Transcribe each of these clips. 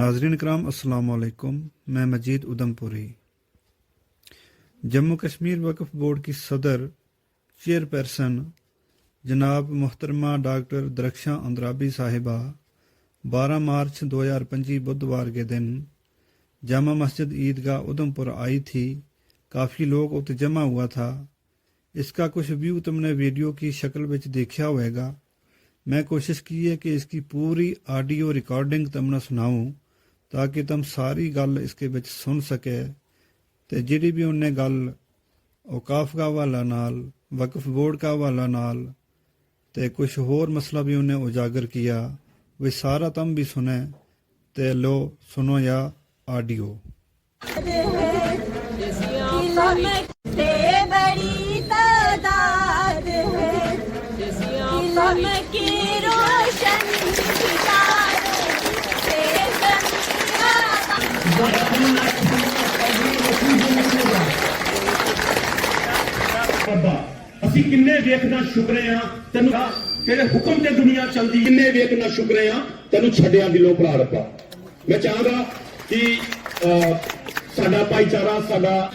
नाज़रीन इकराम अस्सलाम वालेकुम। मैं मजीद उधमपुरी। जम्मू कश्मीर वक्फ बोर्ड की सदर चेयरपर्सन जनाब मोहतरमा डॉक्टर दरख्शां अंद्राबी साहिबा 12 मार्च 2025 बुधवार के दिन जामा मस्जिद ईदगाह उधमपुर आई थी। काफ़ी लोग उत्ते जमा हुआ था। इसका कुछ व्यू तुमने वीडियो की शक्ल विच देखा होएगा। मैं कोशिश की है कि इसकी पूरी ऑडियो रिकॉर्डिंग तुमने सुनाऊं ताकि तुम सारी गल इसके विच सुन सके ते जिहड़ी भी उन्हें गल औकाफ का हवाला नाल वक्फ बोर्ड का हवाला नाल ते कुछ होर मसला भी उन्हें उजागर किया वे सारा तुम भी सुने। ते लो सुनो या ऑडियो। ਅਸੀਂ ਕਿੰਨੇ ਵੇਖਣਾ ਸ਼ੁਕਰੇ ਆ ਤੈਨੂੰ ਤੇਰੇ ਹੁਕਮ ਤੇ ਦੁਨੀਆ ਚੱਲਦੀ ਕਿੰਨੇ ਵੇਖਣਾ ਸ਼ੁਕਰੇ ਆ ਤੈਨੂੰ ਛੱਡਿਆ ਦਿਲੋਂ ਭਰਾ ਰੱਬਾ। ਮੈਂ ਚਾਹਾਂਗਾ ਕਿ ਸਾਡਾ ਭਾਈਚਾਰਾ ਸਾਡਾ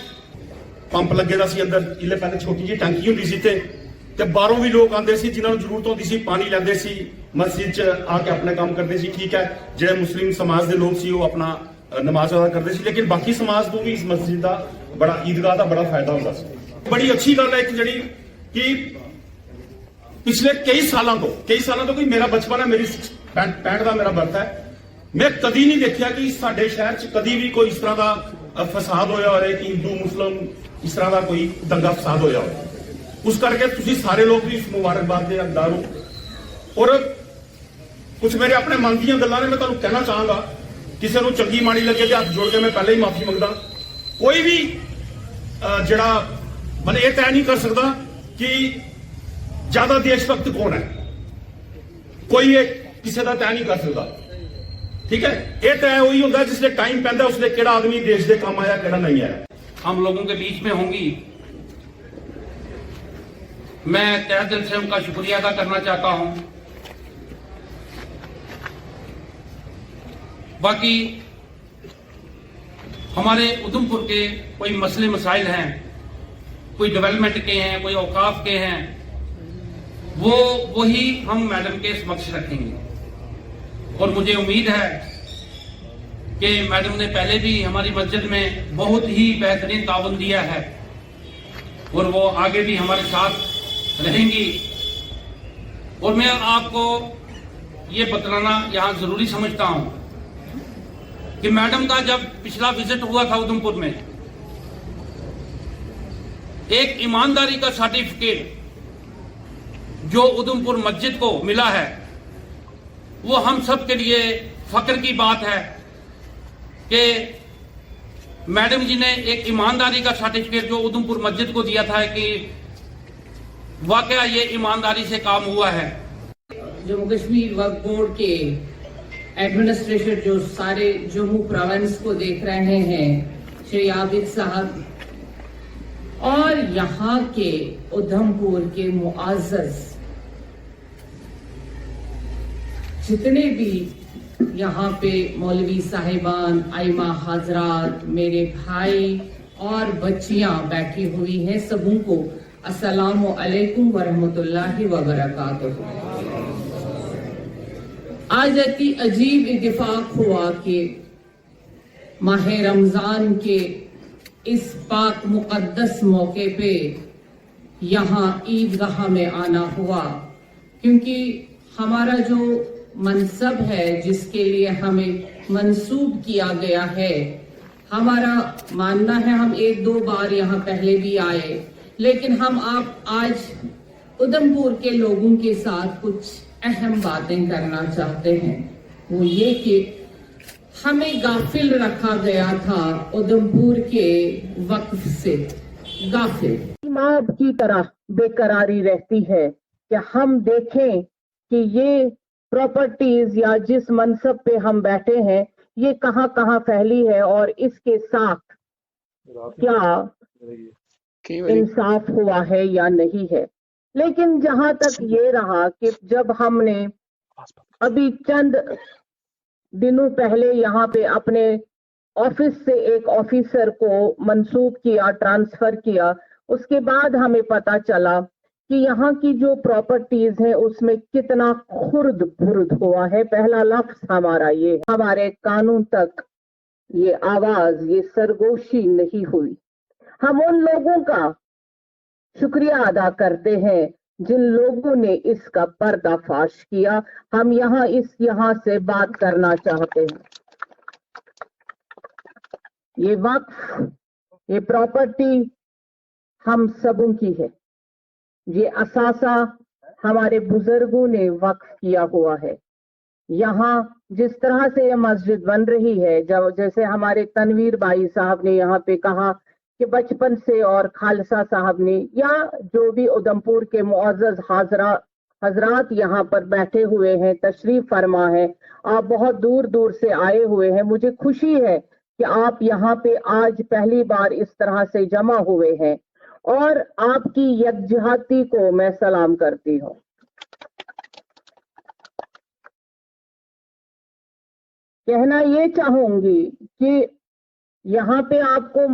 ਪੰਪ ਲੱਗੇ ਦਾ ਸੀ ਅੰਦਰ ਇਹਲੇ ਪਹਿਲੇ ਛੋਟੀ ਜਿਹੀ ਟੈਂਕੀ ਹੁੰਦੀ ਸੀ ਤੇ ਬਾਹਰੋਂ ਵੀ ਲੋਕ ਆਉਂਦੇ ਸੀ ਜਿਨ੍ਹਾਂ ਨੂੰ ਜ਼ਰੂਰਤ ਹੁੰਦੀ ਸੀ ਪਾਣੀ ਲੈਂਦੇ ਸੀ ਮਸਜਿਦ 'ਚ ਆ ਕੇ ਆਪਣਾ ਕੰਮ ਕਰਦੇ ਸੀ। ਠੀਕ ਹੈ ਜਿਹੜੇ ਮੁਸਲਿਮ ਸਮਾਜ ਦੇ ਲੋਕ ਸੀ ਉਹ ਆਪਣਾ ਨਮਾਜ਼ ਅਦਾ ਕਰਦੇ ਸੀ ਲੇਕਿਨ ਬਾਕੀ ਸਮਾਜ ਨੂੰ ਵੀ ਇਸ ਮਸਜਿਦ ਦਾ ਬੜਾ ਈਦਗਾਹ ਦਾ ਬੜਾ ਫਾਇਦਾ ਹੁੰਦਾ ਸੀ। ਬੜੀ ਅੱਛੀ ਗੱਲ ਹੈ ਇੱਕ ਜਿਹੜੀ ਕਿ ਪਿਛਲੇ ਕਈ ਸਾਲਾਂ ਤੋਂ ਕੋਈ ਮੇਰਾ ਬਚਪਨ ਹੈ ਮੇਰੀ 65 ਦਾ ਮੇਰਾ ਬਰਥ ਹੈ ਮੈਂ ਕਦੀ ਨਹੀਂ ਦੇਖਿਆ ਕਿ ਸਾਡੇ ਸ਼ਹਿਰ 'ਚ ਕਦੀ ਵੀ ਕੋਈ ਇਸ ਤਰ੍ਹਾਂ ਦਾ ਫਸਾਦ ਹੋਇਆ ਹੋਵੇ ਕਿ ਹਿੰਦੂ ਮੁਸਲਮ ਇਸ ਤਰ੍ਹਾਂ ਦਾ ਕੋਈ ਦੰਗਾ ਫਸਾਦ ਹੋਇਆ ਹੋਵੇ। ਉਸ ਕਰਕੇ ਤੁਸੀਂ ਸਾਰੇ ਲੋਕ ਵੀ ਇਸ ਮੁਬਾਰਕਬਾਦ ਦੇ ਹੱਕਦਾਰ ਹੋ। ਔਰ ਕੁਝ ਮੇਰੇ ਆਪਣੇ ਮਨ ਦੀਆਂ ਗੱਲਾਂ ਨੇ ਮੈਂ ਤੁਹਾਨੂੰ ਕਹਿਣਾ ਚਾਹਾਂਗਾ ਕਿਸੇ ਨੂੰ ਚੰਗੀ ਮਾੜੀ ਲੱਗੇ ਤੇ ਹੱਥ ਜੋੜ ਕੇ ਮੈਂ ਪਹਿਲਾਂ ਹੀ ਮਾਫੀ ਮੰਗਦਾ। ਕੋਈ ਵੀ ਜਿਹੜਾ ਮਨ ਇਹ ਤੈਅ ਨਹੀਂ ਕਰ ਸਕਦਾ ਕਿ ਜ਼ਿਆਦਾ ਦੇਸ਼ ਭਗਤ ਕੌਣ ਹੈ। ਕੋਈ ਇਹ ਕਿਸੇ ਦਾ ਤੈਅ ਨਹੀਂ ਕਰ ਸਕਦਾ। ठीक है ये तय वही होता है जिसने टाइम पैदा उसने केड़ा आदमी देश के काम आया केड़ा नहीं आया। हम लोगों के बीच में होंगी। मैं तहे दिल से उनका शुक्रिया अदा करना चाहता हूं। बाकी हमारे उधमपुर के कोई मसले मसाइल हैं, कोई डेवलपमेंट के हैं, कोई औकाफ के हैं, वही हम मैडम के समक्ष रखेंगे। और मुझे उम्मीद है कि मैडम ने पहले भी हमारी मस्जिद में बहुत ही बेहतरीन ताउन दिया है और वो आगे भी हमारे साथ रहेंगी। और मैं आपको ये बतलाना यहाँ जरूरी समझता हूँ कि मैडम का जब पिछला विजिट हुआ था उधमपुर में एक ईमानदारी का सर्टिफिकेट जो उधमपुर मस्जिद को मिला है वो हम सब के लिए फख्र की बात है कि मैडम जी ने एक ईमानदारी का सर्टिफिकेट जो उधमपुर मस्जिद को दिया था कि वाकया ये ईमानदारी से काम हुआ है। जम्मू कश्मीर वक्फ बोर्ड के एडमिनिस्ट्रेटर जो सारे जम्मू प्रोविंस को देख रहे हैं श्री आबिद साहब और यहाँ के उधमपुर के मुआज़्ज़ज़ जितने भी यहाँ पे मौलवी साहिबान आइमा हजरात मेरे भाई और बच्चियां बैठी हुई हैं सबों को अस्सलामु अलैकुम वरहमतुल्लाहि वबरकातुहू। आज अति अजीब इत्तेफाक हुआ कि माह रमजान के इस पाक मुकद्दस मौके पे यहाँ ईदगाह में आना हुआ क्योंकि हमारा जो मनसब है जिसके लिए हमें मंसूब किया गया है हमारा मानना है हम एक दो बार यहाँ पहले भी आए लेकिन हम आज उधमपुर के लोगों के साथ कुछ अहम बातें करना चाहते हैं। वो ये कि हमें गाफिल रखा गया था उधमपुर के वक्फ से गाफिल इमाद की तरह बेकरारी रहती है कि हम देखें कि ये प्रॉपर्टीज या जिस मनसब पे हम बैठे हैं ये कहां कहां फैली है और इसके साथ क्या इंसाफ हुआ है या नहीं है। लेकिन जहां तक ये रहा कि जब हमने अभी चंद दिनों पहले यहाँ पे अपने ऑफिस से एक ऑफिसर को मंसूब किया, ट्रांसफर किया। उसके बाद हमें पता चला कि यहाँ की जो प्रॉपर्टीज है उसमें कितना खुर्द बुर्द हुआ है। पहला लफ्ज हमारा ये, हमारे कानून तक ये आवाज, ये सरगोशी नहीं हुई। हम उन लोगों का शुक्रिया अदा करते हैं जिन लोगों ने इसका पर्दाफाश किया। हम यहाँ से बात करना चाहते हैं। ये वक्फ, ये प्रॉपर्टी हम सबों की है। ये असासा हमारे बुजुर्गों ने वक्फ किया हुआ है। यहाँ जिस तरह से ये मस्जिद बन रही है, जैसे हमारे तनवीर भाई साहब ने यहाँ पे कहा कि बचपन से, और खालसा साहब ने, या जो भी उधमपुर के मुअज़्ज़ज़ हजरात यहाँ पर बैठे हुए हैं, तशरीफ फरमा है, आप बहुत दूर दूर से आए हुए हैं। मुझे खुशी है कि आप यहाँ पे आज पहली बार इस तरह से जमा हुए हैं और आपकी यकजहती को मैं सलाम करती हूँ। कहना ये चाहूंगी कि यहाँ पे आपको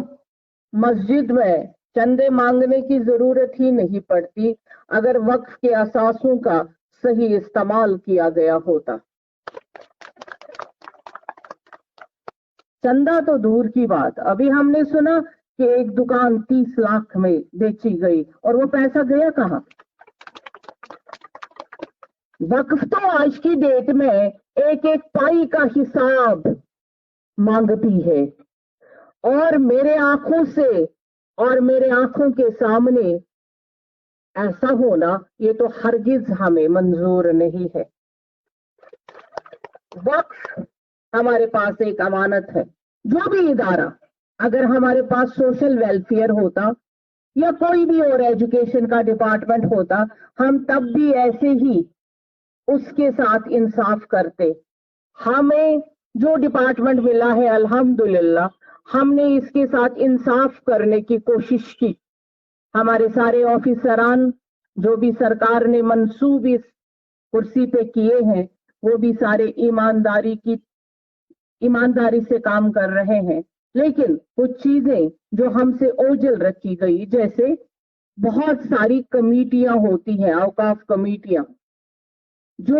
मस्जिद में चंदे मांगने की जरूरत ही नहीं पड़ती अगर वक्फ के असासों का सही इस्तेमाल किया गया होता। चंदा तो दूर की बात, अभी हमने सुना कि एक दुकान 30 लाख में बेची गई, और वो पैसा गया कहाँ? वक्फ तो आज की डेट में एक एक पाई का हिसाब मांगती है, और मेरे आंखों से और मेरे आंखों के सामने ऐसा होना ये तो हरगिज हमें मंजूर नहीं है। वक्फ हमारे पास एक अमानत है। जो भी इदारा, अगर हमारे पास सोशल वेलफेयर होता या कोई भी और एजुकेशन का डिपार्टमेंट होता, हम तब भी ऐसे ही उसके साथ इंसाफ करते। हमें जो डिपार्टमेंट मिला है अल्हम्दुलिल्लाह, हमने इसके साथ इंसाफ करने की कोशिश की। हमारे सारे ऑफिसरान जो भी सरकार ने मंसूब इस कुर्सी पे किए हैं, वो भी सारे ईमानदारी से काम कर रहे हैं। लेकिन कुछ चीजें जो हमसे ओझल रखी गई, जैसे बहुत सारी कमेटियां होती हैं, औकाफ कमेटियां, जो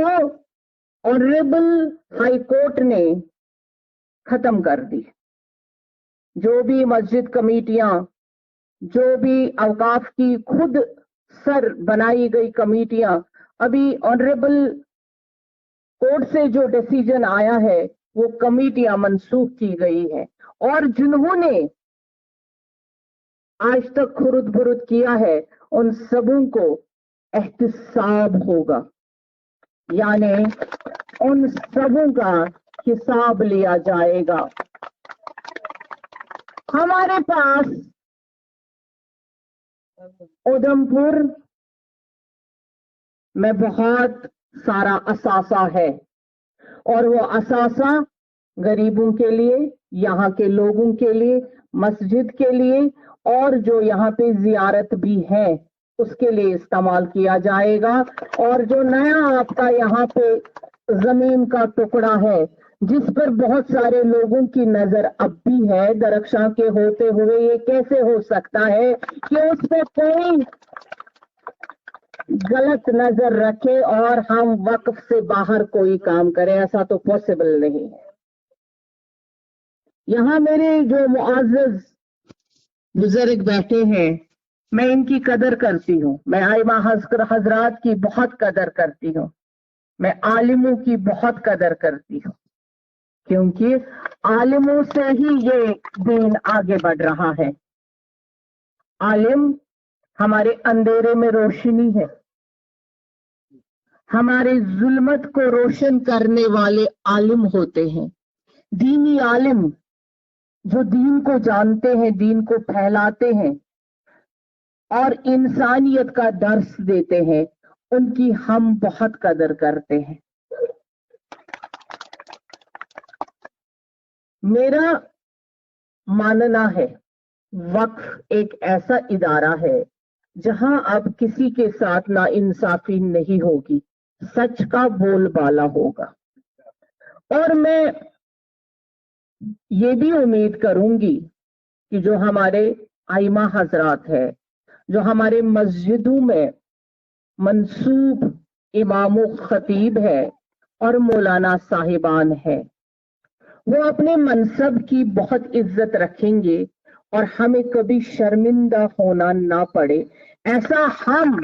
ऑनरेबल हाई कोर्ट ने खत्म कर दी। जो भी मस्जिद कमेटियां, जो भी औकाफ की खुद सर बनाई गई कमेटियां, अभी ऑनरेबल कोर्ट से जो डिसीजन आया है वो कमेटियां मंसूख की गई है, और जिन्होंने आज तक खुरुद बुरुद किया है उन सबों को एहतिसाब होगा, यानी उन सबों का हिसाब लिया जाएगा। हमारे पास उधमपुर में बहुत सारा असासा है, और वो असासा गरीबों के लिए, यहाँ के लोगों के लिए, मस्जिद के लिए, और जो यहाँ पे जियारत भी है उसके लिए इस्तेमाल किया जाएगा। और जो नया आपका यहाँ पे जमीन का टुकड़ा है जिस पर बहुत सारे लोगों की नजर अब भी है, दरख्शां के होते हुए ये कैसे हो सकता है कि उस पर कोई गलत नजर रखे और हम वक्फ से बाहर कोई काम करें? ऐसा तो पॉसिबल नहीं है। यहाँ मेरे जो मुआज़्ज़ज़ बुजुर्ग बैठे हैं, मैं इनकी कदर करती हूँ। मैं आइमा हजरात की बहुत कदर करती हूँ, मैं आलिमों की बहुत कदर करती हूँ, क्योंकि आलिमों से ही ये दीन आगे बढ़ रहा है। आलिम हमारे अंधेरे में रोशनी है, हमारे जुल्मत को रोशन करने वाले आलिम होते हैं। दीनी आलिम जो दीन को जानते हैं, दीन को फैलाते हैं और इंसानियत का दर्स देते हैं, उनकी हम बहुत कदर करते हैं। मेरा मानना है वक्फ एक ऐसा इदारा है जहां अब किसी के साथ नाइंसाफी नहीं होगी, सच का बोलबाला होगा। और मैं ये भी उम्मीद करूंगी कि जो हमारे आइमा हजरात है, जो हमारे मस्जिदों में मंसूब इमाम खतीब है और मौलाना साहिबान है, वो अपने मनसब की बहुत इज्जत रखेंगे और हमें कभी शर्मिंदा होना ना पड़े, ऐसा हम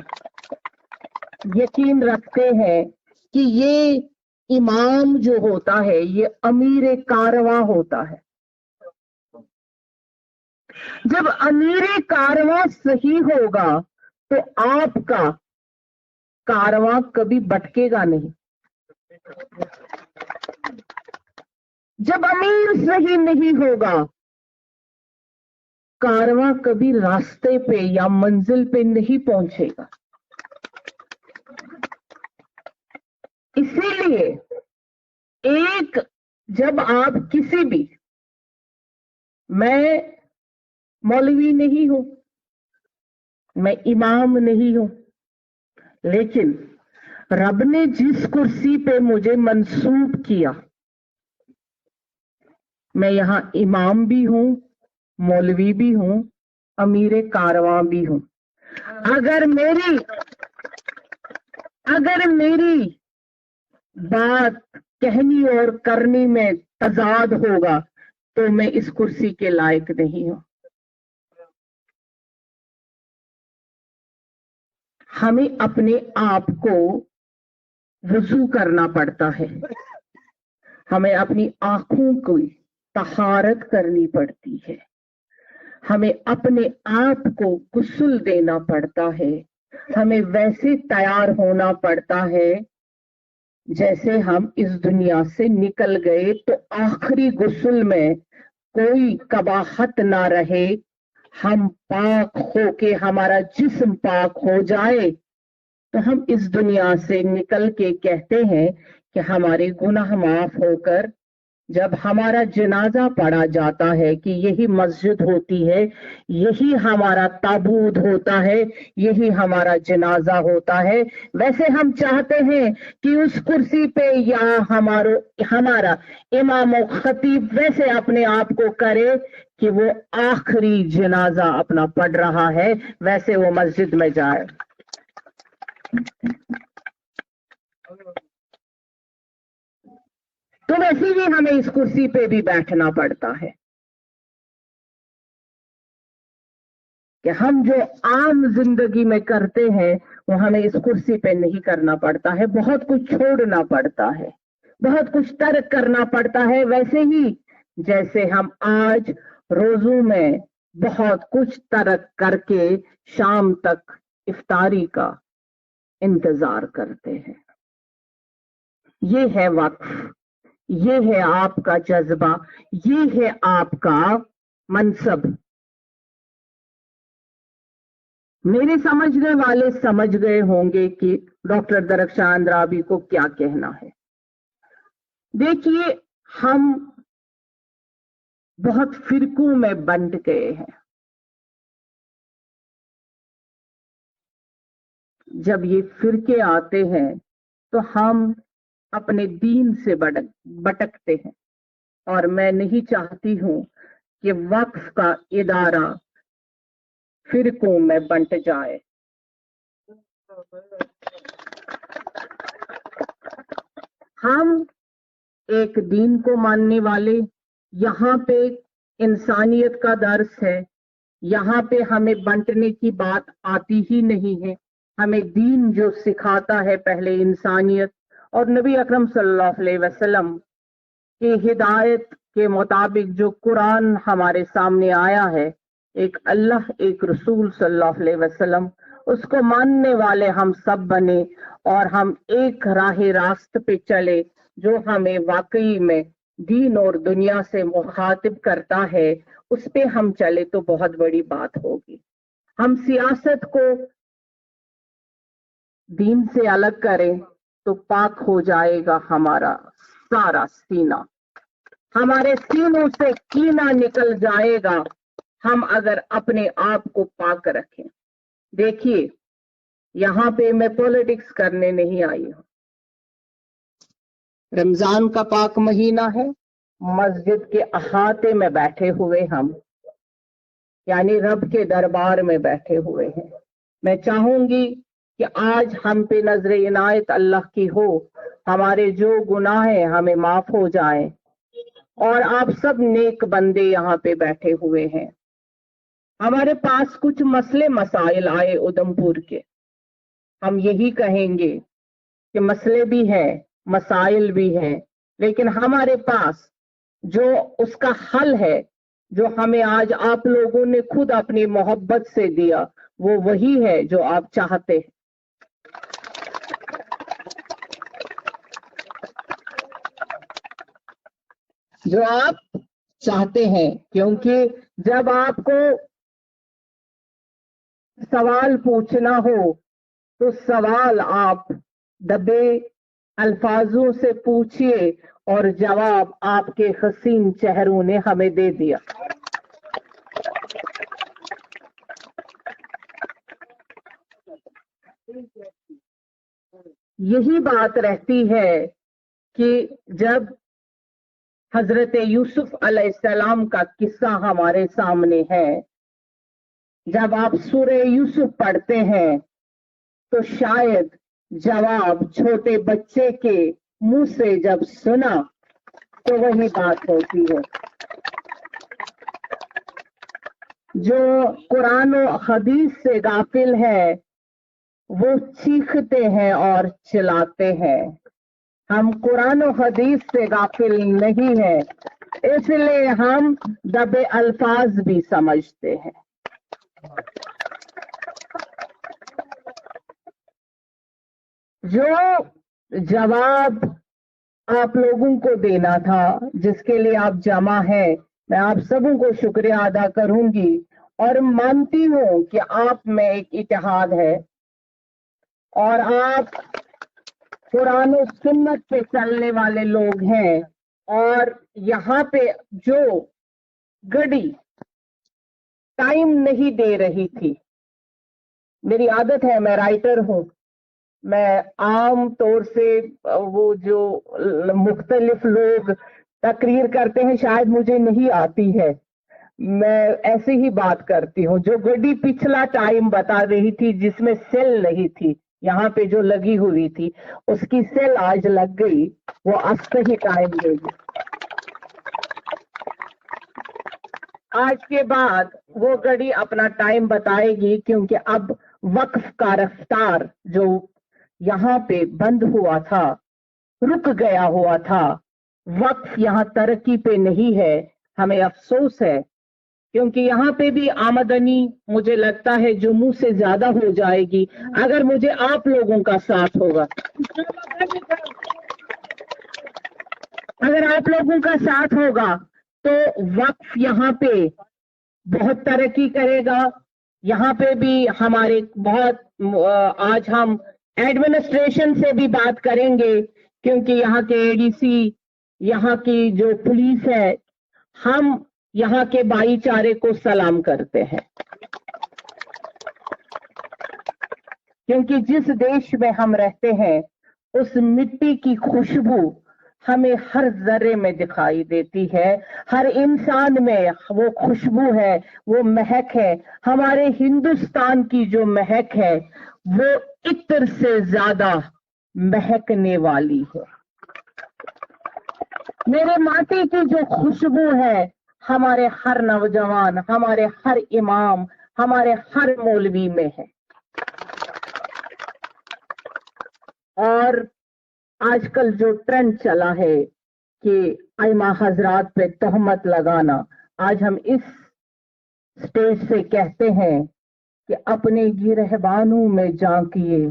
यकीन रखते हैं कि ये इमाम जो होता है ये अमीर कारवां होता है। जब अमीर कारवां सही होगा तो आपका कारवां कभी भटकेगा नहीं। जब अमीर सही नहीं होगा, कारवां कभी रास्ते पे या मंजिल पे नहीं पहुंचेगा। इसीलिए एक जब आप किसी भी, मैं मौलवी नहीं हूं, मैं इमाम नहीं हूं, लेकिन रब ने जिस कुर्सी पे मुझे मंसूब किया, मैं यहां इमाम भी हूं, मौलवी भी हूं, अमीर कारवां भी हूं। अगर मेरी बात कहनी और करनी में तजाद होगा तो मैं इस कुर्सी के लायक नहीं हूं। हमें अपने आप को वुजू करना पड़ता है, हमें अपनी आंखों की तहारत करनी पड़ती है, हमें अपने आप को गुस्ल देना पड़ता है, हमें वैसे तैयार होना पड़ता है जैसे हम इस दुनिया से निकल गए तो आखिरी गुस्ल में कोई कबाहत ना रहे, हम पाक होके हमारा जिस्म पाक हो जाए तो हम इस दुनिया से निकल के कहते हैं कि हमारे गुनाह माफ होकर जब हमारा जनाजा पढ़ा जाता है कि यही मस्जिद होती है, यही हमारा ताबूत होता है, यही हमारा जनाजा होता है, वैसे हम चाहते हैं कि उस कुर्सी पे या हमारा इमाम और खतीब वैसे अपने आप को करे कि वो आखिरी जनाजा अपना पढ़ रहा है, वैसे वो मस्जिद में जाए। तो वैसे भी हमें इस कुर्सी पे भी बैठना पड़ता है कि हम जो आम जिंदगी में करते हैं वो हमें इस कुर्सी पे नहीं करना पड़ता है, बहुत कुछ छोड़ना पड़ता है, बहुत कुछ तर्क करना पड़ता है। वैसे ही जैसे हम आज रोजों में बहुत कुछ तर्क करके शाम तक इफ्तारी का इंतजार करते हैं। ये है वक्फ, ये है आपका जज्बा, ये है आपका मनसब। मेरे समझने वाले समझ गए होंगे कि डॉक्टर दरख्शां अंद्राबी को क्या कहना है। देखिए, हम बहुत फिरकों में बंट गए हैं। जब ये फिरके आते हैं तो हम अपने दीन से भटकते हैं, और मैं नहीं चाहती हूं कि वक्फ का इदारा फिरकों में बंट जाए। हम एक दीन को मानने वाले, यहाँ पे इंसानियत का दर्स है, यहाँ पे हमें बंटने की बात आती ही नहीं है। हमें दीन जो सिखाता है पहले इंसानियत, और नबी अकरम सल्लल्लाहु अलैहि वसल्लम की हिदायत के मुताबिक जो कुरान हमारे सामने आया है, एक अल्लाह एक रसूल सल्लल्लाहु अलैहि वसल्लम, उसको मानने वाले हम सब बने और हम एक राह रास्त पे चले जो हमें वाकई में दीन और दुनिया से मुखातिब करता है, उस पे हम चले तो बहुत बड़ी बात होगी। हम सियासत को दीन से अलग करें तो पाक हो जाएगा हमारा सारा सीना, हमारे सीनों से कीना निकल जाएगा हम अगर अपने आप को पाक रखें। देखिए, यहाँ पे मैं पॉलिटिक्स करने नहीं आई हूं, रमजान का पाक महीना है, मस्जिद के अहाते में बैठे हुए हम, यानी रब के दरबार में बैठे हुए हैं। मैं चाहूंगी कि आज हम पे नजर इनायत अल्लाह की हो, हमारे जो गुनाह हैं हमें माफ हो जाएं, और आप सब नेक बंदे यहाँ पे बैठे हुए हैं। हमारे पास कुछ मसले मसाइल आए उधमपुर के, हम यही कहेंगे कि मसले भी हैं, मसाइल भी हैं, लेकिन हमारे पास जो उसका हल है, जो हमें आज आप लोगों ने खुद अपनी मोहब्बत से दिया, वो वही है जो आप चाहते हैं। जो आप चाहते हैं, क्योंकि जब आपको सवाल पूछना हो तो सवाल आप दबे अल्फाजों से पूछिए, और जवाब आपके हसीन चेहरों ने हमें दे दिया। यही बात रहती है कि जब हजरत यूसुफ अलैहिस्सलाम का किस्सा हमारे सामने है, जब आप सूरह यूसुफ पढ़ते हैं तो शायद जवाब छोटे बच्चे के मुंह से जब सुना तो वही बात होती है। जो कुरान और हदीस से गाफिल है वो चीखते हैं और चिल्लाते हैं। हम कुरान और हदीस से गाफिल नहीं है, इसलिए हम दबे अल्फाज भी समझते हैं। जो जवाब आप लोगों को देना था, जिसके लिए आप जमा है, मैं आप सबों को शुक्रिया अदा करूंगी और मानती हूं कि आप में एक इत्तेहाद है और आप कुरान और सुन्नत पे चलने वाले लोग हैं। और यहाँ पे जो घड़ी टाइम नहीं दे रही थी, मेरी आदत है, मैं राइटर हूं, मैं आम तौर से वो जो मुख्तलिफ लोग तकरीर करते हैं शायद मुझे नहीं आती है, मैं ऐसे ही बात करती हूँ। जो घड़ी पिछला टाइम बता रही थी जिसमें सेल नहीं थी, यहाँ पे जो लगी हुई थी उसकी सेल आज लग गई, वो अब सही टाइम देगी। आज के बाद वो घड़ी अपना टाइम बताएगी, क्योंकि अब वक्फ का रफ्तार जो यहाँ पे बंद हुआ था, रुक गया हुआ था, वक्फ यहाँ तरक्की पे नहीं है। हमें अफसोस है, क्योंकि यहाँ पे भी आमदनी मुझे लगता है जो मुंह से ज्यादा हो जाएगी अगर मुझे आप लोगों का साथ होगा। अगर आप लोगों का साथ होगा तो वक्फ यहाँ पे बहुत तरक्की करेगा। यहाँ पे भी हमारे बहुत, आज हम एडमिनिस्ट्रेशन से भी बात करेंगे, क्योंकि यहाँ के एडीसी, यहाँ की जो पुलिस है, हम यहाँ के भाईचारे को सलाम करते हैं, क्योंकि जिस देश में हम रहते हैं उस मिट्टी की खुशबू हमें हर जर्रे में दिखाई देती है, हर इंसान में वो खुशबू है, वो महक है। हमारे हिंदुस्तान की जो महक है वो इत्र से ज्यादा महकने वाली है। मेरे माटी की जो खुशबू है हमारे हर नौजवान, हमारे हर इमाम, हमारे हर मौलवी में है। और आजकल जो ट्रेंड चला है कि आइमा हजरात पे तहमत लगाना, आज हम इस स्टेज से कहते हैं कि अपने गिरहबानों में झांकिए,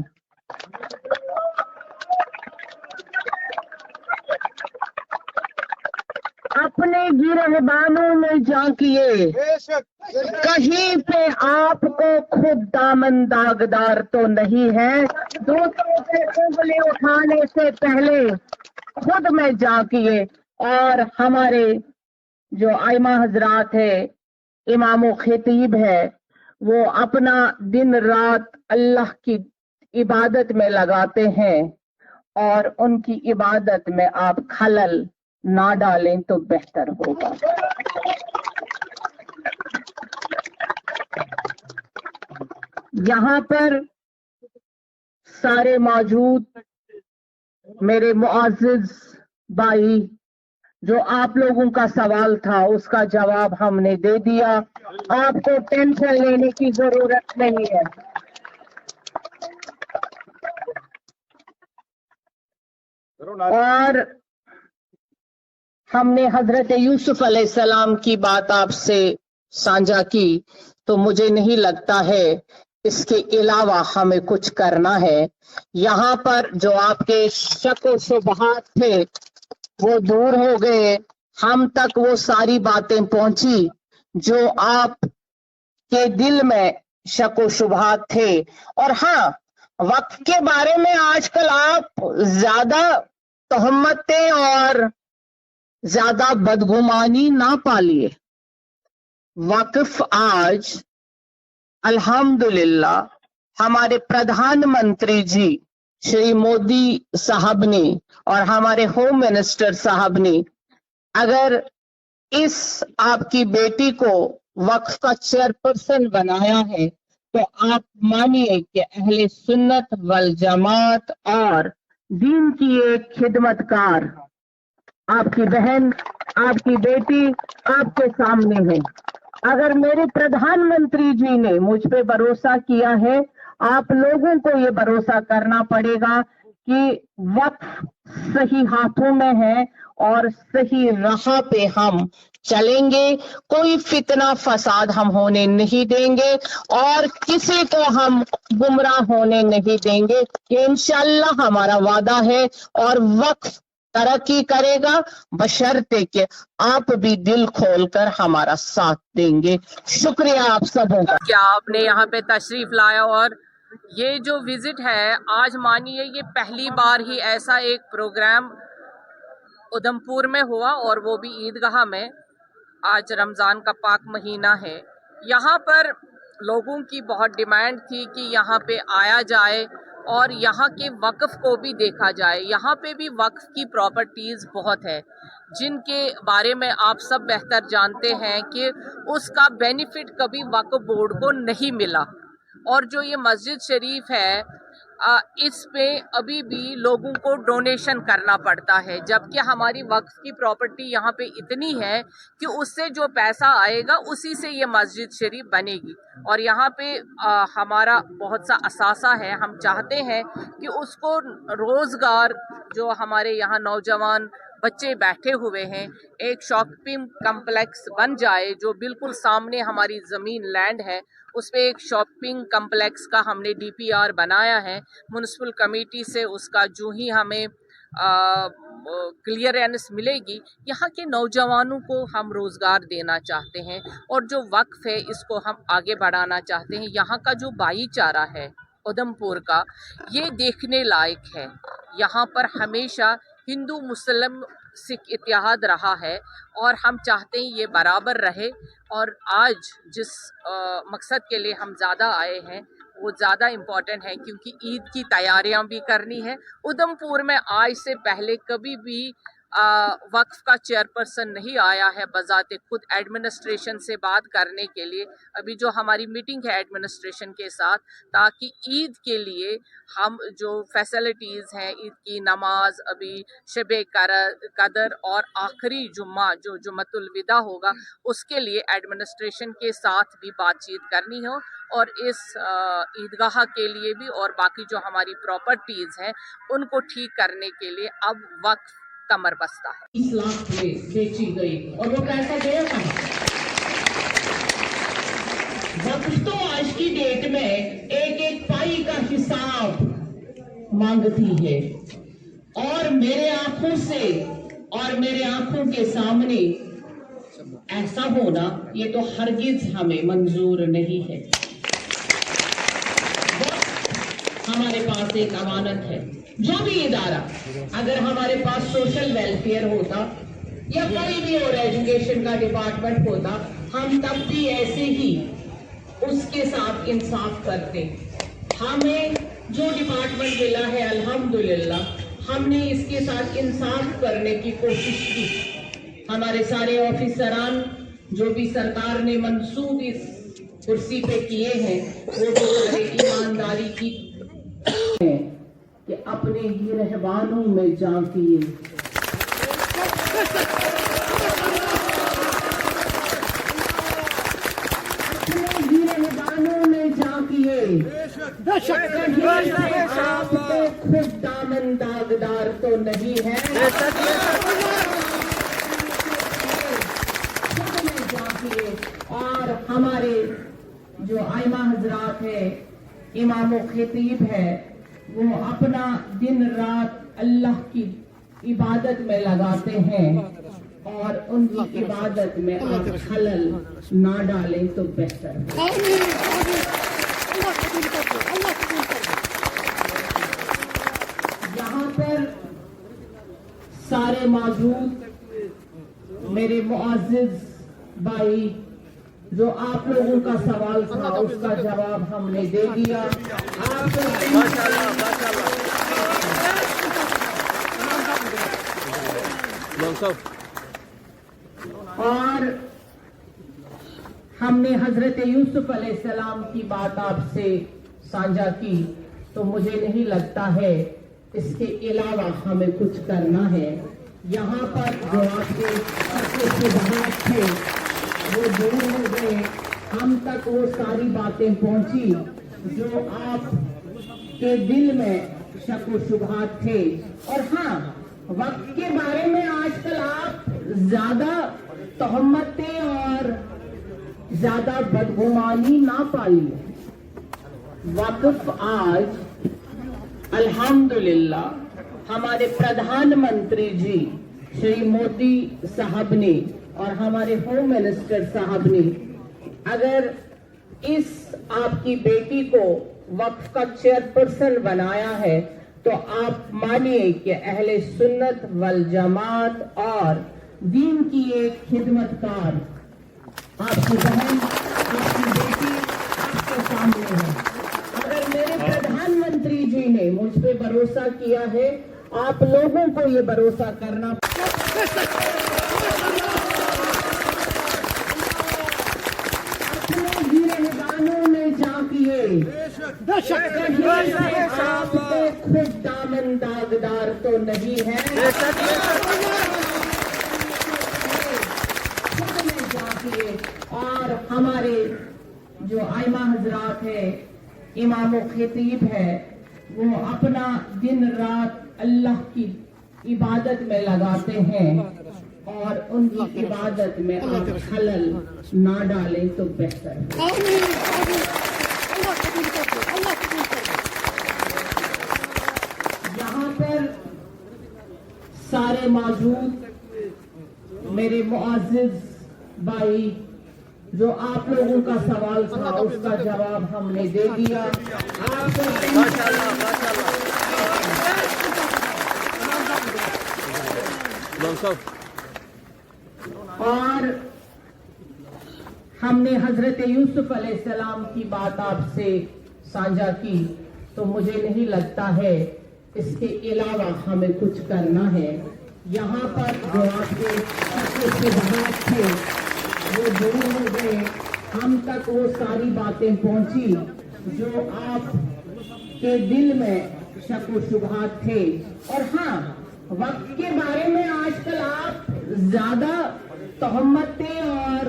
अपने गिरहबानों में झांकिए, कहीं पे आपको खुद दामन दागदार तो नहीं है। दूसरों से उंगली उठाने से पहले खुद में झांकिए। और हमारे जो आइमा हजरात है, इमाम खतीब है, वो अपना दिन रात अल्लाह की इबादत में लगाते हैं اور ان کی عبادت میں آپ خلل نہ ڈالیں تو بہتر ہوگا. یہاں پر سارے موجود میرے معزز بھائی، جو آپ لوگوں کا سوال تھا اس کا جواب ہم نے دے دیا. آپ کو ٹینشن لینے کی ضرورت نہیں ہے. اور ہم نے حضرت یوسف علیہ السلام کی بات آپ سے سانجھا کی، تو مجھے نہیں لگتا ہے اس کے علاوہ ہمیں کچھ کرنا ہے. یہاں پر جو آپ کے شک و شبہات تھے وہ دور ہو گئے. ہم تک وہ ساری باتیں پہنچی جو آپ کے دل میں شک و شبہات تھے. اور ہاں، وقت کے بارے میں آج کل آپ زیادہ تہمتیں اور زیادہ بدگمانی نہ پالیے. وقف آج الحمدللہ ہمارے پردھان منتری جی شری مودی صاحب نے اور ہمارے ہوم منسٹر صاحب نے اگر اس آپ کی بیٹی کو وقف کا چیئرپرسن بنایا ہے تو آپ مانیے کہ اہل سنت والجماعت اور دین کی ایک خدمت کار آپ کی بہن، آپ کی بیٹی آپ کے سامنے ہے. اگر میرے پردھان منتری جی نے مجھ پہ بھروسہ کیا ہے، آپ لوگوں کو یہ بھروسہ کرنا پڑے گا کہ وقف صحیح ہاتھوں میں ہے اور صحیح راہ پہ ہم چلیں گے. کوئی فتنہ فساد ہم ہونے نہیں دیں گے اور کسی کو ہم گمراہ ہونے نہیں دیں گے. انشاءاللہ ہمارا وعدہ ہے اور وقف ترقی کرے گا بشرطے کہ آپ بھی دل کھول کر ہمارا ساتھ دیں گے. شکریہ آپ سبوں کا کیا آپ نے یہاں پہ تشریف لایا. اور یہ جو وزٹ ہے آج مانیے یہ پہلی بار ہی ایسا ایک پروگرام ادھمپور میں ہوا، اور وہ بھی عیدگاہ میں. آج رمضان کا پاک مہینہ ہے. یہاں پر لوگوں کی بہت ڈیمانڈ تھی کہ یہاں پہ آیا جائے اور یہاں کے وقف کو بھی دیکھا جائے. یہاں پہ بھی وقف کی پراپرٹیز بہت ہے جن کے بارے میں آپ سب بہتر جانتے ہیں کہ اس کا بینیفٹ کبھی وقف بورڈ کو نہیں ملا. اور جو یہ مسجد شریف ہے اس پہ ابھی بھی لوگوں کو ڈونیشن کرنا پڑتا ہے، جبکہ ہماری وقف کی پراپرٹی یہاں پہ اتنی ہے کہ اس سے جو پیسہ آئے گا اسی سے یہ مسجد شریف بنے گی. اور یہاں پہ ہمارا بہت سا اثاثہ ہے. ہم چاہتے ہیں کہ اس کو روزگار، جو ہمارے یہاں نوجوان بچے بیٹھے ہوئے ہیں، ایک شاپنگ کمپلیکس بن جائے جو بالکل سامنے ہماری زمین لینڈ ہے، اس پہ ایک شاپنگ کمپلیکس کا ہم نے ڈی پی آر بنایا ہے میونسپل کمیٹی سے. اس کا جو ہی ہمیں کلیئرنس ملے گی، یہاں کے نوجوانوں کو ہم روزگار دینا چاہتے ہیں اور جو وقف ہے اس کو ہم آگے بڑھانا چاہتے ہیں. یہاں کا جو بھائی چارہ ہے ادھمپور کا، یہ دیکھنے لائق ہے. یہاں پر ہمیشہ ہندو مسلم سکھ اتحاد رہا ہے اور ہم چاہتے ہیں یہ برابر رہے. اور آج جس مقصد کے لیے ہم زیادہ آئے ہیں وہ زیادہ امپورٹنٹ ہے کیونکہ عید کی تیاریاں بھی کرنی ہے. ادھمپور میں آج سے پہلے کبھی بھی وقف کا چیئرپرسن نہیں آیا ہے بذات خود ایڈمنسٹریشن سے بات کرنے کے لیے. ابھی جو ہماری میٹنگ ہے ایڈمنسٹریشن کے ساتھ، تاکہ عید کے لیے ہم جو فیسلٹیز ہیں، عید کی نماز، ابھی شب قدر اور آخری جمعہ جو جمعۃ الوداع ہوگا، اس کے لیے ایڈمنسٹریشن کے ساتھ بھی بات چیت کرنی ہو. اور اس عیدگاہ کے لیے بھی اور باقی جو ہماری پراپرٹیز ہیں ان کو ٹھیک کرنے کے لیے اب وقف کمر بستہ ہے. 20 لاکھ میں بیچی گئی اور وہ پیسہ گیا کہاں؟ وقف تو آج کی ڈیٹ میں ایک ایک پائی کا حساب مانگتی ہے، اور میرے آنکھوں سے اور میرے آنکھوں کے سامنے ایسا ہونا یہ تو ہرگز ہمیں منظور نہیں ہے. ہمارے پاس ایک امانت ہے. جو بھی ادارہ اگر ہمارے پاس سوشل ویلفیئر ہوتا یا کوئی بھی اور ایجوکیشن کا ڈپارٹمنٹ ہوتا، ہم تب بھی ایسے ہی اس کے ساتھ انصاف کرتے. ہمیں جو ڈپارٹمنٹ ملا ہے الحمدللہ हमने इसके साथ इंसाफ करने की कोशिश की। हमारे सारे ऑफिसरान जो भी सरकार ने मंसूब इस कुर्सी पे किए हैं वो भी सारे ईमानदारी की हैं कि अपने ही रहबानों में झांकिए, अपने ही रहबानों में झांकिए। कहीं से आपको खुद दामन दागदार तो नहीं है, खुद में झांकिए। और हमारे जो आइमा हजरात है, इमाम व खतीब है, वो अपना दिन रात अल्लाह की इबादत में लगाते हैं और उनकी इबादत में आप खलल ना डालें तो बेहतर है। यहाँ पर सारे मौजूद मेरे मुअज़्ज़िज़ भाई, जो आप लोगों का सवाल था उसका जवाब हमने दे दिया। और हमने हजरत यूसुफ अलैहिस्सलाम की बात आपसे साझा की, तो मुझे नहीं लगता है इसके अलावा हमें कुछ करना है। यहाँ पर जो आपके सिद्धांत थे वो दूर हो गए, हम तक वो सारी बातें पहुंची जो आप के दिल में शक व शुबहात थे। और हाँ, वक्त के बारे में आजकल आप ज्यादा तोहमतें और ज्यादा बदगुमानी ना पालिए। वक्फ आज अल्हम्दुलिल्लाह हमारे प्रधानमंत्री जी श्री मोदी साहब ने और हमारे होम मिनिस्टर साहब ने अगर इस आपकी बेटी को वक्फ का चेयरपर्सन बनाया है, तो आप मानिए कि अहले सुन्नत वल जमात और दीन की एक खिदमतकार आपकी बहन, आपकी बेटी आपके सामने है। अगर मेरे प्रधानमंत्री जी ने मुझ पे भरोसा किया है, आप लोगों को ये भरोसा करना आपको खुद दामन दागदार तो नहीं है, खुद में झांकिए। और हमारे जो आइमा हजरात है, इमाम व खतीब है, वो अपना दिन रात अल्लाह की इबादत में लगाते हैं और उनकी इबादत में आप खलल ना डालें तो बेहतर है। यहाँ पर सारे मौजूद मेरे मुअज़्ज़िज़ भाई, जो आप लोगों का सवाल था उसका जवाब हमने दे दिया। और हमने हजरत यूसुफ अलैहिस्सलाम की बात आपसे साझा की, तो मुझे नहीं लगता है इसके अलावा हमें कुछ करना है। यहाँ पर जो आपके सिद्धांत थे वो दूर हो गए, हम तक वो सारी बातें पहुंची जो आप के दिल में शक व शुबहात थे। और हाँ, वक्त के बारे में आजकल आप ज्यादा तोहमतें और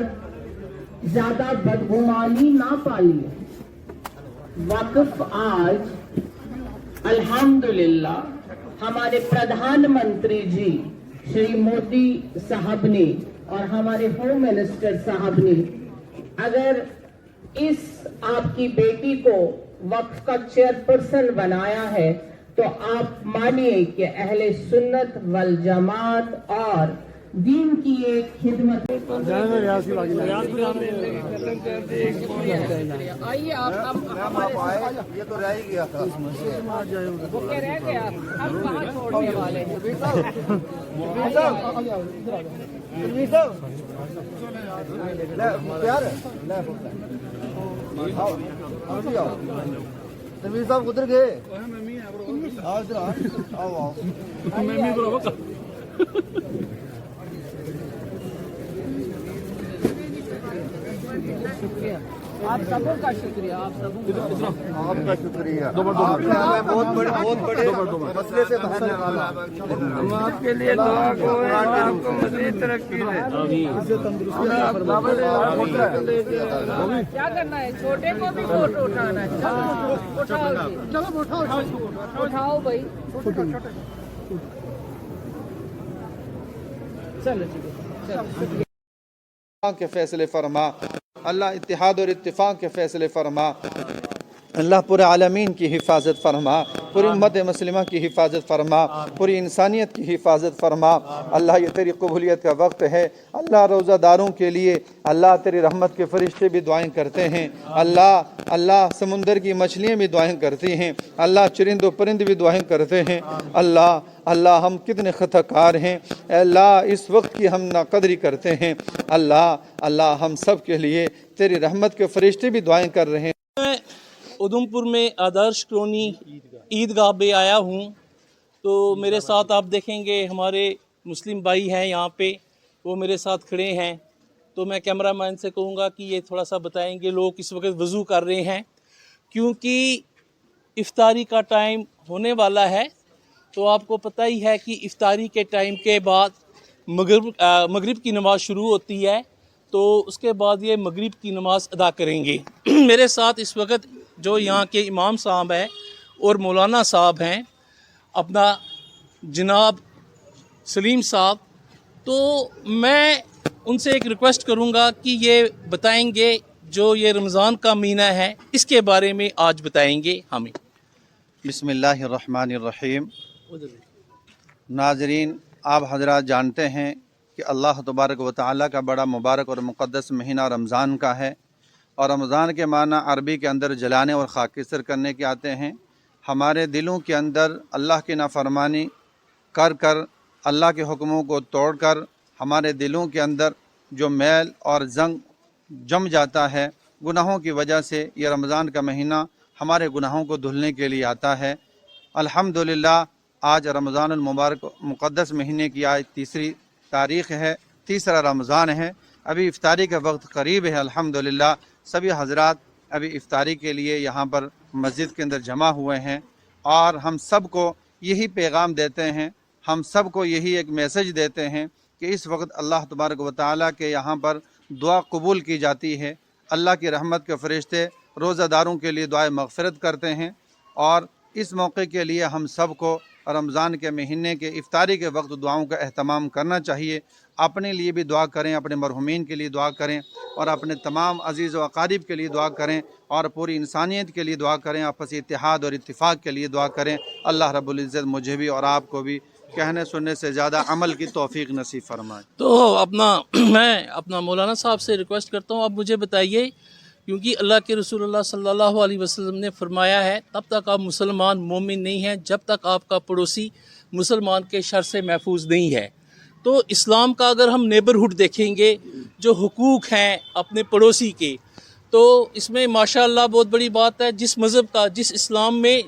ज्यादा बदगुमानी ना पालिए। वक्फ आज अल्हम्दुलिल्लाह हमारे प्रधानमंत्री जी श्री मोदी साहब ने और हमारे होम मिनिस्टर साहब ने अगर इस आपकी बेटी को वक्फ का चेयरपर्सन बनाया है, तो आप मानिए कि अहले सुन्नत वल जमात और दीन की एक खिदमत। आइए आप ये तो रह ही गया था, वो क्या रह गया, हम कहाँ छोड़ने वाले हैं। तमीर साहब उधर गए आओ इधर आओ आओ आप सबों का शुक्रिया, आप सबों का आपका शुक्रिया आपने हमें बहुत बड़े मसले से बहने वाला आपके लिए दुआ को आपको मज़ीद तरक्की दे। क्या करना है, छोटे को भी फोटो उठाना है। चलो उठाओ भाई, चलो के फैसले फरमा अल्लाह, इत्तिहाद और इत्तिफाक के फैसले फरमा अल्लाह, पूरे आलमीन की हिफाजत फरमा, पूरी उम्मत मुस्लिमा की हिफाजत फरमा, पूरी इंसानियत की हिफाजत फरमा। अल्लाह ये तेरी कबूलियत का वक्त है। अल्लाह रोज़ादारों के लिए अल्लाह तेरी रहमत के फरिश्ते भी दुआएं करते हैं। अल्लाह समुंदर की मछलियाँ भी दुआएं करती हैं। अल्लाह चरिंद व परिंद भी दुआएं करते हैं। अल्लाह हम कितने ख़ताकार हैं। अल्लाह इस वक्त की हम नाकदरी करते हैं। अल्लाह हम सब के लिए तेरी रहमत के फरिश्ते भी दुआएं कर रहे हैं। मैं उधमपुर में आदर्श कॉलोनी ईदगाह पे आया हूँ, तो मेरे साथ आप देखेंगे हमारे मुस्लिम भाई हैं यहाँ पे, वो मेरे साथ खड़े हैं। तो मैं कैमरामैन से कहूँगा कि ये थोड़ा सा बताएंगे। लोग इस वक्त वज़ू कर रहे हैं क्योंकि इफ्तारी का टाइम होने वाला है। तो आपको पता ही है कि इफ्तारी के टाइम के बाद मगरिब की नमाज़ शुरू होती है, तो उसके बाद ये मगरिब की नमाज़ अदा करेंगे। मेरे साथ इस वक्त जो यहाँ के इमाम साहब हैं और मौलाना साहब हैं, अपना जनाब सलीम साहब। तो मैं उनसे एक रिक्वेस्ट करूँगा कि ये बताएंगे जो ये रमज़ान का महीना है इसके बारे में आज बताएंगे हमें। बिस्मिल्लाहिर्रहमानिर्रहीम। नाज़रीन, आप हजरात जानते हैं कि अल्लाह तबारक व तआला का बड़ा मुबारक और मुक़द्दस महीना रमज़ान का है, और रमज़ान के माना अरबी के अंदर जलाने और खाकिसर करने के आते हैं। हमारे दिलों के अंदर अल्लाह की नाफरमानी कर कर, अल्लाह के हुक्मों को तोड़कर हमारे दिलों के अंदर जो मैल और जंग जम जाता है गुनाहों की वजह से, ये रमज़ान का महीना हमारे गुनाहों को धुलने के लिए आता है। अल्हम्दुलिल्लाह, आज रमज़ानुल मुबारक मुक़द्दस महीने की आज 3 तारीख़ है, 3रा रमज़ान है। अभी इफ्तारी का वक्त करीब है। अल्हम्दुलिल्लाह सभी हजरात अभी इफ्तारी के लिए यहाँ पर मस्जिद के अंदर जमा हुए हैं, और हम सब को यही पैगाम देते हैं, हम सब को यही एक मैसेज देते हैं कि इस वक्त अल्लाह तबारक व तआला के यहाँ पर दुआ कबूल की जाती है। अल्लाह की रहमत के फरिश्ते रोज़ादारों के लिए दुआ मग़फ़िरत करते हैं, और इस मौके के लिए हम सब को रमज़ान के महीने के इफ्तारी के वक्त दुआओं का अहतमाम करना चाहिए। अपने लिए भी दुआ करें, अपने मरहुमीन के लिए दुआ करें, और अपने तमाम अजीज़ व अक़ारिब के लिए दुआ करें, और पूरी इंसानियत के लिए दुआ करें, आपसी इत्तिहाद और इत्तिफ़ाक़ के लिए दुआ करें। अल्लाह रब्बुल इज़्ज़त मुझे भी और आपको भी कहने सुनने से ज़्यादा अमल की तौफ़ीक़ नसीब फरमाए। तो मैं अपना मौलाना साहब से रिक्वेस्ट करता हूँ, आप मुझे बताइए, क्योंकि अल्लाह के रसूलुल्लाह सल्लल्लाहु अलैहि वसल्लम ने फरमाया है तब तक आप मुसलमान मोमिन नहीं हैं जब तक आपका पड़ोसी मुसलमान के शर से महफूज नहीं है। तो इस्लाम का अगर हम नेबरहुड देखेंगे, जो हुकूक हैं अपने पड़ोसी के, तो इसमें माशाअल्लाह बहुत बड़ी बात है। जिस मज़हब का, जिस इस्लाम में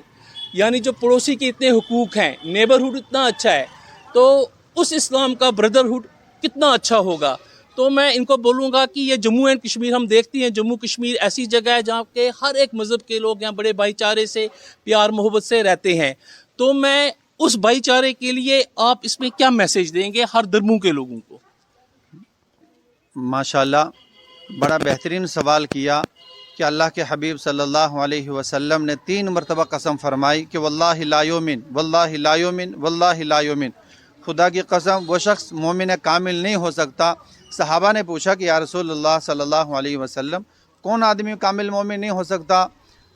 यानी जो पड़ोसी के इतने हुकूक हैं, नेबरहुड इतना अच्छा है, तो उस इस्लाम का ब्रदरहुड कितना अच्छा होगा। तो मैं इनको बोलूँगा कि ये जम्मू एंड कश्मीर हम देखते हैं, जम्मू कश्मीर ऐसी जगह है जहाँ के हर एक मज़हब के लोग यहाँ बड़े भाईचारे से, प्यार मोहब्बत से रहते हैं। तो मैं उस भाईचारे के लिए आप इसमें क्या मैसेज देंगे हर धर्मों के लोगों को? माशाअल्लाह, बड़ा बेहतरीन सवाल किया कि अल्लाह के हबीब सल्लल्लाहु अलैहि वसल्लम ने 3 मरतबा कसम फरमाई कि वल्लाहि ला युमिन, वल्लाहि ला युमिन, वल्लाहि ला युमिन। खुदा की कसम वो शख्स मोमिन कामिल नहीं हो सकता। सहाबा ने पूछा कि या रसूलल्लाह सल्लल्लाहु अलैहि वसल्लम, कौन आदमी कामिल मोमिन नहीं हो सकता?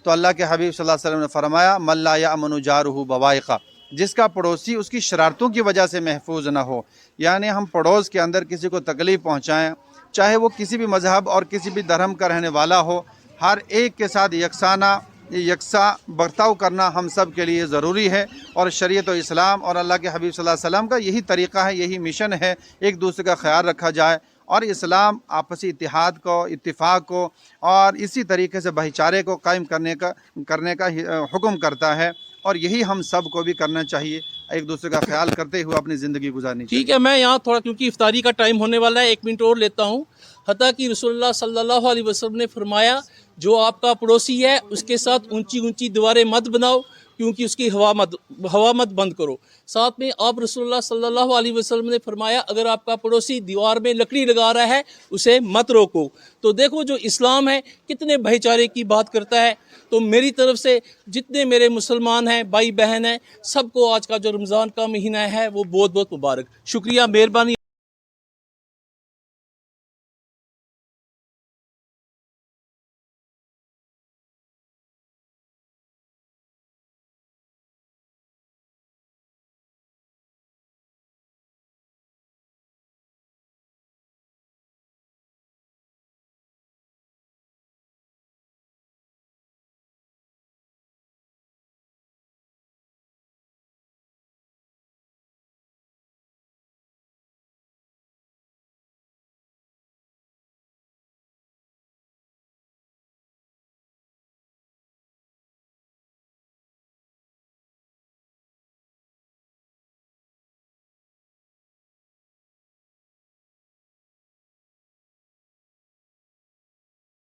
तो अल्लाह के हबीब सल्लल्लाहु अलैहि वसल्लम ने फरमाया मल्ला यामनु जारुहु बवाइक़ा, जिसका पड़ोसी उसकी शरारतों की वजह से महफूज ना हो। यानी हम पड़ोस के अंदर किसी को तकलीफ़ पहुँचाएँ, चाहे वो किसी भी मज़हब और किसी भी धर्म का रहने वाला हो, हर एक के साथ यकसा बर्ताव करना हम सब के लिए ज़रूरी है। और शरीयत और इस्लाम और अल्लाह के हबीब सल्लल्लाहु अलैहि वसल्लम का यही तरीक़ा है, यही मिशन है, एक दूसरे का ख्याल रखा जाए اور اسلام آپسی اتحاد کو، اتفاق کو اور اسی طریقے سے بھائی چارے کو قائم کرنے کا حکم کرتا ہے، اور یہی ہم سب کو بھی کرنا چاہیے، ایک دوسرے کا خیال کرتے ہوئے اپنی زندگی گزارنی چاہیے۔ ٹھیک ہے، میں یہاں تھوڑا کیونکہ افطاری کا ٹائم ہونے والا ہے 1 منٹ اور لیتا ہوں۔ حتیٰ کہ رسول اللہ صلی اللہ علیہ وسلم نے فرمایا جو آپ کا پڑوسی ہے اس کے ساتھ اونچی اونچی دیواریں مت بناؤ کیونکہ اس کی ہوا مت بند کرو۔ ساتھ میں آپ رسول اللہ صلی اللہ علیہ وسلم نے فرمایا اگر آپ کا پڑوسی دیوار میں لکڑی لگا رہا ہے اسے مت روکو۔ تو دیکھو جو اسلام ہے کتنے بھائی چارے کی بات کرتا ہے۔ تو میری طرف سے جتنے میرے مسلمان ہیں بھائی بہن ہیں سب کو آج کا جو رمضان کا مہینہ ہے وہ بہت بہت مبارک۔ شکریہ، مہربانی۔